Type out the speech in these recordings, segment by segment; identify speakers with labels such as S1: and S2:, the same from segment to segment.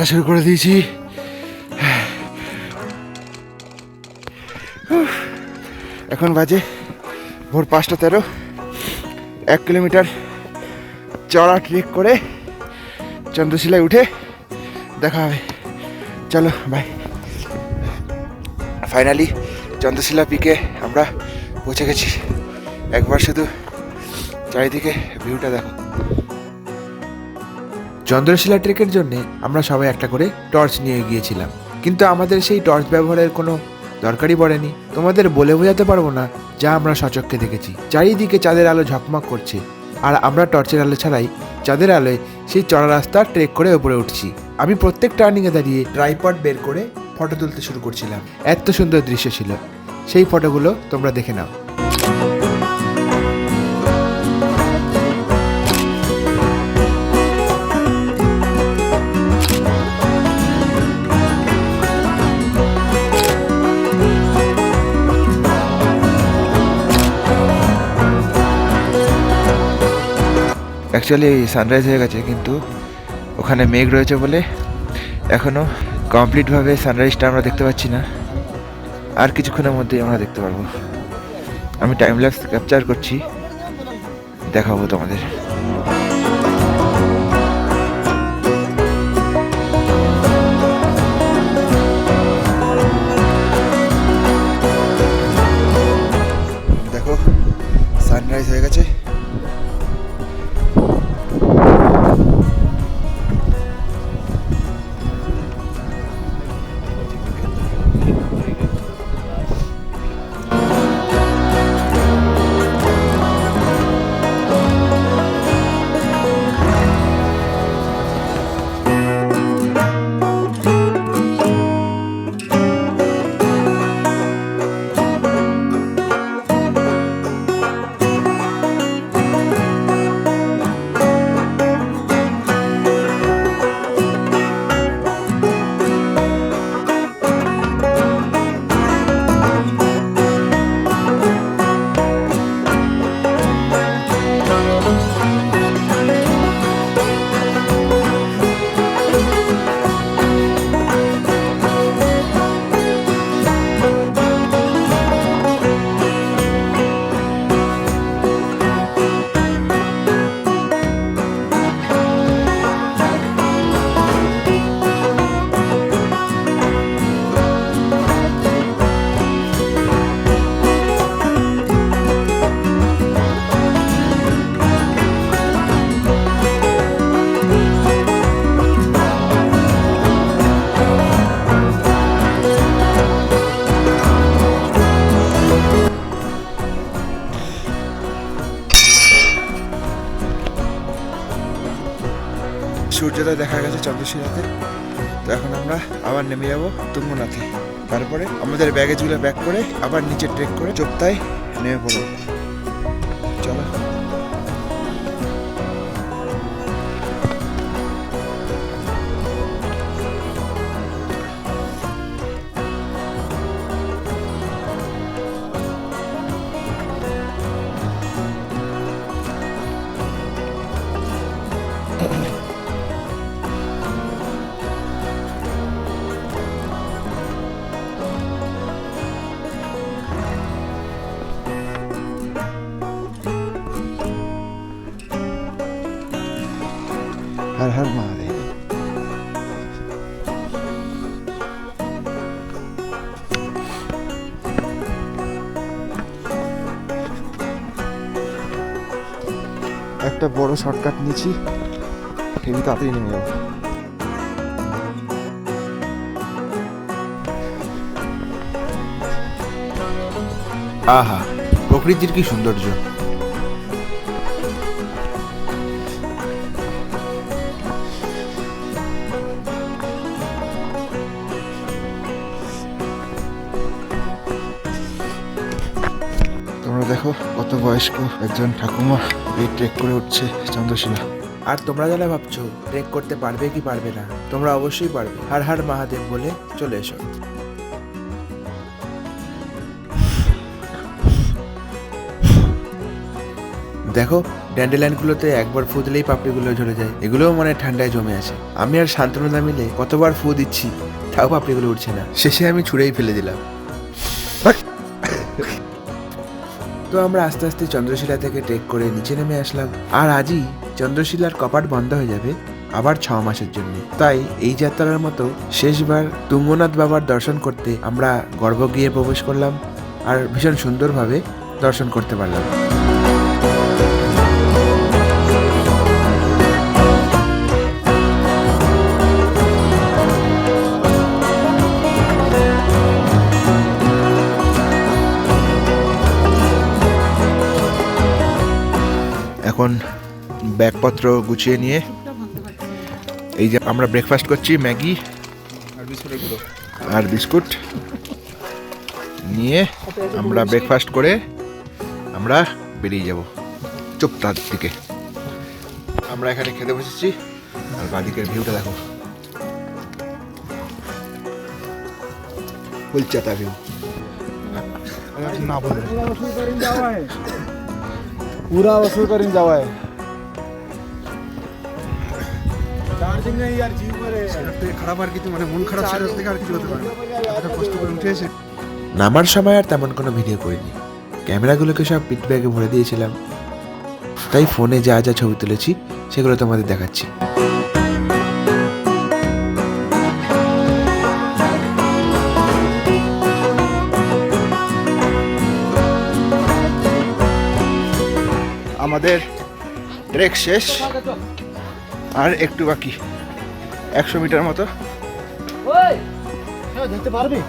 S1: হাঁটা শুরু করে দিয়েছি। এখন বাজে ভোর 5:13। 1 কিলোমিটার চড়া ট্রেক করে চন্দ্রশিলায় উঠে দেখা হবে। চলো বাই। ফাইনালি চন্দ্রশিলা পিকে আমরা পৌঁছে গেছি। একবার শুধু চারিদিকে ভিউটা দেখো। চন্দ্রশিলা ট্রেকের জন্য আমরা সবাই একটা করে টর্চ নিয়ে গিয়েছিলাম, কিন্তু আমাদের সেই টর্চ ব্যবহারের কোনো দরকারই পড়েনি। তোমাদের বলে বোঝাতে পারবো না যা আমরা সচক্ষে দেখেছি। চারিদিকে চাঁদের আলো ঝকমক করছে, আর আমরা টর্চের আলো ছাড়াই চাঁদের আলোয় সেই চড়া রাস্তা ট্রেক করে উপরে উঠছি। আমি প্রত্যেক টার্নিংয়ে দাঁড়িয়ে ট্রাইপড বের করে ফটো তুলতে শুরু করছিলাম। এত সুন্দর দৃশ্য ছিল, সেই ফটোগুলো তোমরা দেখে নাও। অ্যাকচুয়ালি সানরাইজ হয়ে গেছে, কিন্তু ওখানে মেঘ রয়েছে বলে এখনও কমপ্লিটভাবে সানরাইজটা আমরা দেখতে পাচ্ছি না। আর কিছুক্ষণের মধ্যেই আমরা দেখতে পারবো। আমি টাইম ল্যাপস ক্যাপচার করছি, দেখাবো তোমাদের। দেখো সানরাইজ হয়ে গেছে। সূর্যোদয় দেখা গেছে চন্দ্রশিলাতে। তো এখন আমরা আবার নেমে যাবো তুঙ্গনাথে। তারপরে আমাদের ব্যাগেজগুলো প্যাক করে আবার নিচে ট্রেক করে চোপতায় নেমে পড়বো। চলো। হর হর মহাদেব। একটা বড় শর্টকাট নিয়েছি, হেবি তাড়াতাড়ি নেমে যাবো। আহা, প্রকৃতির কি সৌন্দর্য! তোমরা দেখো কত বয়স্ক একজন ঠাকুমা এই ট্রেক করে উঠছে চন্দ্রশিলা। আর তোমরা যারা ভাবছো ট্রেক করতে পারবে কি পারবে না, তোমরা অবশ্যই পারবে। হর হর মহাদেব বলে চলে এসো। দেখো ড্যান্ডেলাইনগুলোতে একবার ফু দিলেই পাপড়িগুলো ঝরে যায়, এগুলোও মানে ঠান্ডায় জমে আছে। আমি আর শান্তনুদা মিলে কতবার ফু দিচ্ছি, তাও পাপড়িগুলো উঠছে না। শেষে আমি ছুঁড়েই ফেলে দিলাম। তো আমরা আস্তে আস্তে চন্দ্রশিলা থেকে ট্রেক করে নিচে নেমে আসলাম। আর আজই চন্দ্রশিলার কপাট বন্ধ হয়ে যাবে আবার 6 মাসের জন্য। তাই এই যাত্রার মতো শেষবার তুঙ্গনাথ বাবার দর্শন করতে আমরা গর্ভগৃহে প্রবেশ করলাম আর ভীষণ সুন্দরভাবে দর্শন করতে পারলাম। এখন ব্যাগপত্র গুছিয়ে নিয়ে এই যে আমরা ব্রেকফাস্ট করছি, ম্যাগি আর বিস্কুট নিয়ে আমরা ব্রেকফাস্ট করে আমরা বেরিয়ে যাব চুপতার দিকে। আমরা এখানে খেতে বসেছি আর বাদিকের ভিউটা দেখো, ফুলচাতা ভিউ।
S2: ना बोल पूरा वसूल करीन जावा है चार्जिंग नहीं यार जीव पर है খারাপ আর কিছু মানে মন খারাপ ছিল থেকে আর কিছু হতে পারে না। এত কষ্ট করে উঠে এসে
S1: নামার সময় আর তেমন কোনো ভিডিও করিনি, ক্যামেরাগুলোকে সব পিট ব্যাগে ভরে দিয়েছিলাম, তাই ফোনে যা যা ছবি তুলেছি সেগুলো তোমাদের দেখাচ্ছি। আমাদের ট্রেক শেষ, আর একটু বাকি 100 মিটার মতো।
S2: দেখতে পারবি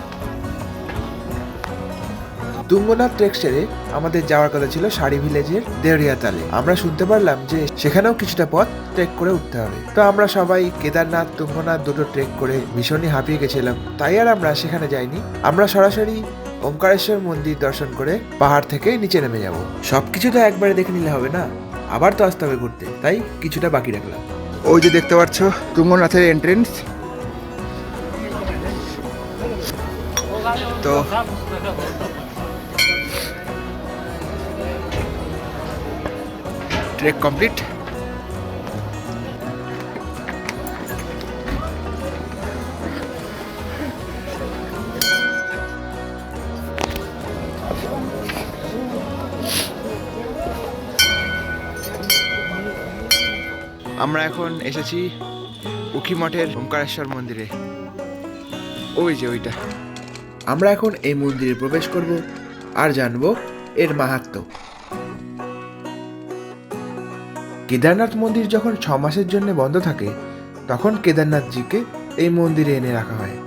S1: তুঙ্গনাথ ট্রেক সেরে আমাদের যাওয়ার কথা ছিল শাড়ি ভিলেজের দেউরিয়াতালে। আমরা শুনতে পারলাম যে সেখানেও কিছুটা পথ ট্রেক করে উঠতে হবে। তো আমরা সবাই কেদারনাথ তুঙ্গনাথ দুটো ট্রেক করে ভীষণই হাঁপিয়ে গেছিলাম, তাই আর আমরা সেখানে যাইনি। আমরা সরাসরি ওমকারেশ্বর মন্দির দর্শন করে পাহাড় থেকে নিচে নেমে যাব। সবকিছু তো একবারে দেখে নিলে হবে না, আবার তো আসতে হবে ঘুরতে, তাই কিছুটা বাকি রাখলাম। ওই যে দেখতে পাচ্ছ তুঙ্গনাথের এন্ট্রেন্স। তো ট্রেক কমপ্লিট। আমরা এখন এসেছি উখিমঠের ওমকারেশ্বর মন্দিরে, ওই যে ওইটা। আমরা এখন এই মন্দিরে প্রবেশ করব আর জানবো এর মাহাত্ম্য। কেদারনাথ মন্দির যখন 6 মাসের জন্য বন্ধ থাকে তখন কেদারনাথজিকে এই মন্দিরে এনে রাখা হয়।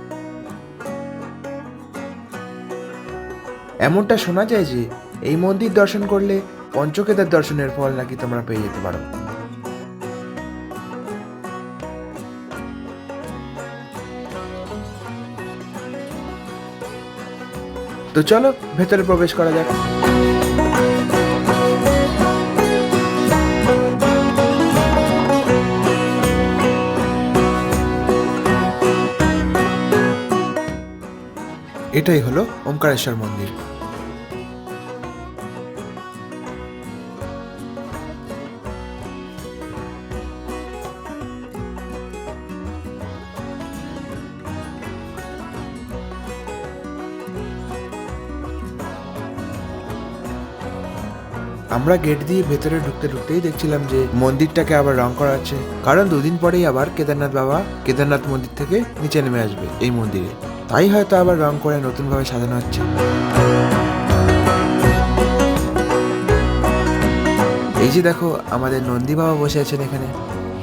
S1: এমনটা শোনা যায় যে এই মন্দির দর্শন করলে পঞ্চকেদার দর্শনের ফল নাকি তোমরা পেয়ে যেতে পারো। তো চলো ভেতরে প্রবেশ করা যাক। এটাই হলো ওমকারেশ্বর মন্দির। আমরা গেট দিয়ে ভেতরে ঢুকতে ঢুকতেই দেখছিলাম যে মন্দিরটাকে আবার রং করা হচ্ছে, কারণ 2 দিন পরেই আবার কেদারনাথ বাবা কেদারনাথ মন্দির থেকে নিচে নেমে আসবে এই মন্দিরে, তাই হয়তো আবার রং করে নতুনভাবে সাজানো হচ্ছে। এই যে দেখো আমাদের নন্দী বাবা বসে আছেন এখানে।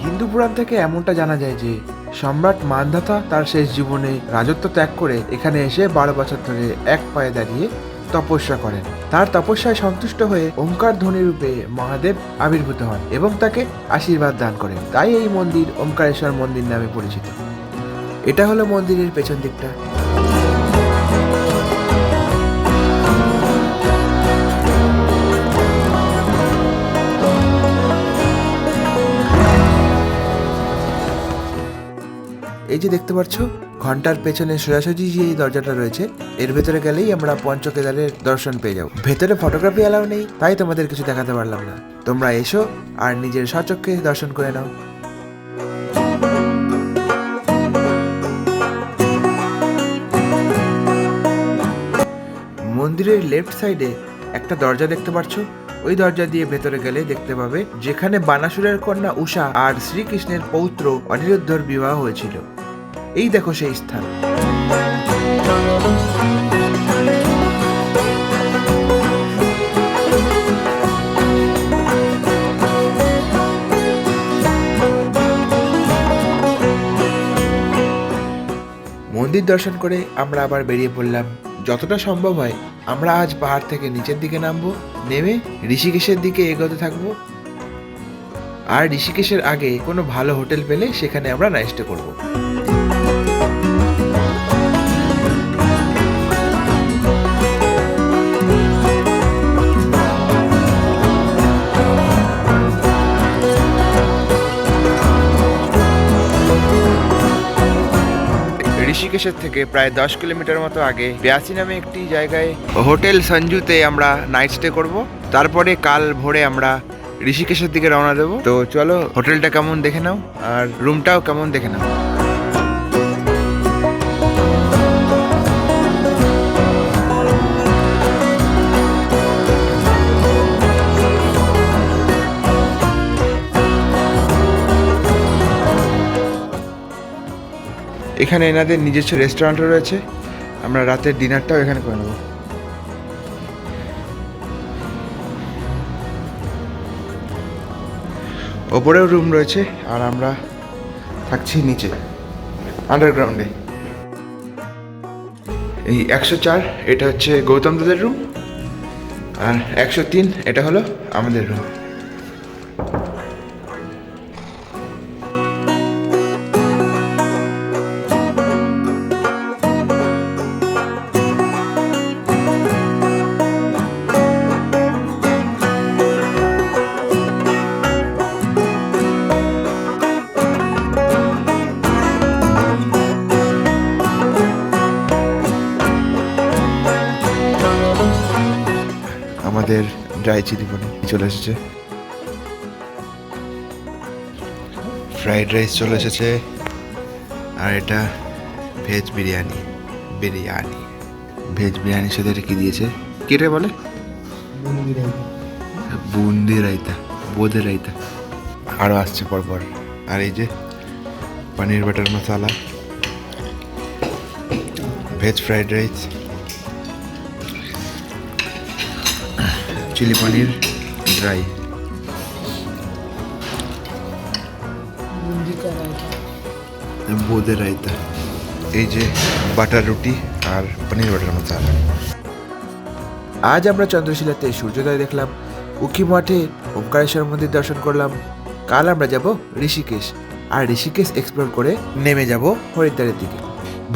S1: হিন্দু পুরাণ থেকে এমনটা জানা যায় যে সম্রাট মান্ধাতা তার শেষ জীবনে রাজত্ব ত্যাগ করে এখানে এসে 12 বছর ধরে এক পায়ে দাঁড়িয়ে তপস্যা করেন। তার তপস্যায় সন্তুষ্ট হয়ে ওমকার ধ্বনি রূপে মহাদেব আবির্ভূত হন এবং তাকে আশীর্বাদ দান করেন, তাই এই মন্দির ওমকারেশ্বর মন্দির নামে পরিচিত। এটা হলো মন্দিরের পেছন দিকটা। এই যে দেখতে পাচ্ছ ঘন্টার পেছনে সোজাসুজি যে এই দরজাটা রয়েছে, এর ভেতরে গেলেই আমরা পঞ্চকেদারের দর্শন পেয়ে যাবো। ভেতরে ফটোগ্রাফি অ্যালাউ নেই, তাই তোমাদের কিছু দেখাতে পারলাম না। তোমরা এসো আর নিজের স্বচক্ষে দর্শন করে নাও। মন্দিরের লেফট সাইডে একটা দরজা দেখতে পাচ্ছ। ওই দরজা দিয়ে ভেতরে গেলে দেখতে পাবে যেখানে বানাসুরের কন্যা উষা আর শ্রীকৃষ্ণের পৌত্র অনিরুদ্ধর বিবাহ হয়েছিল। এই দেখো সেই স্থান। মন্দির দর্শন করে আমরা আবার বেরিয়ে পড়লাম। যতটা সম্ভব হয় আমরা আজ পাহাড় থেকে নিচের দিকে নামবো, নেমে ঋষিকেশের দিকে এগোতে থাকবো। আর ঋষিকেশের আগে কোনো ভালো হোটেল পেলে সেখানে আমরা নাইট স্টে করবো। ঋষিকেশের থেকে প্রায় 10 কিলোমিটার মতো আগে ব্যাসি নামে একটি জায়গায় হোটেল সঞ্জুতে আমরা নাইট স্টে করব। তারপরে কাল ভোরে আমরা ঋষিকেশের দিকে রওনা দেবো। তো চলো হোটেলটা কেমন দেখে নাও আর রুমটাও কেমন দেখে নাও। এখানে এনাদের নিজস্ব রেস্টুরেন্টও রয়েছে। আমরা রাতের ডিনারটাও এখানে করে নেব। ওপরেও রুম রয়েছে আর আমরা থাকছি নিচে আন্ডারগ্রাউন্ডে। এই 104 এটা হচ্ছে গৌতম দাদের রুম, আর 103 এটা হলো আমাদের রুম। আমাদের ড্রাই চিলি পনির চলে এসেছে, ফ্রাইড রাইস চলে এসেছে, আর এটা ভেজ বিরিয়ানি। ভেজ বিরিয়ানির সাথে এটা কি দিয়েছে, কেটে বলে বুন্দি রায়তা, বোঁদে রায়তা আরও আসছে পরপর। আর এই যে পনির বাটার মশলা, ভেজ ফ্রাইড রাইস, চিলি পনির ড্রাই, বোঁদে রায়তা, এই যে বাটার রুটি আর পনির বাটার মশলা। আজ আমরা চন্দ্রশিলাতে সূর্যোদয় দেখলাম, উখি মঠে ওমকারেশ্বর মন্দির দর্শন করলাম। কাল আমরা যাব ঋষিকেশ, আর ঋষিকেশ এক্সপ্লোর করে নেমে যাব হরিদ্বারের দিকে।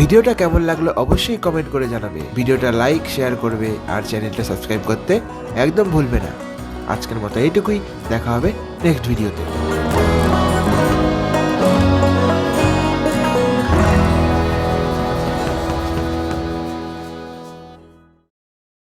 S1: ভিডিওটা কেমন লাগলো অবশ্যই কমেন্ট করে জানাবে। ভিডিওটা লাইক শেয়ার করবে আর চ্যানেলটা সাবস্ক্রাইব করতে একদম ভুলবে না। আজকের মতো এইটুকুই, দেখা হবে নেক্সট ভিডিওতে।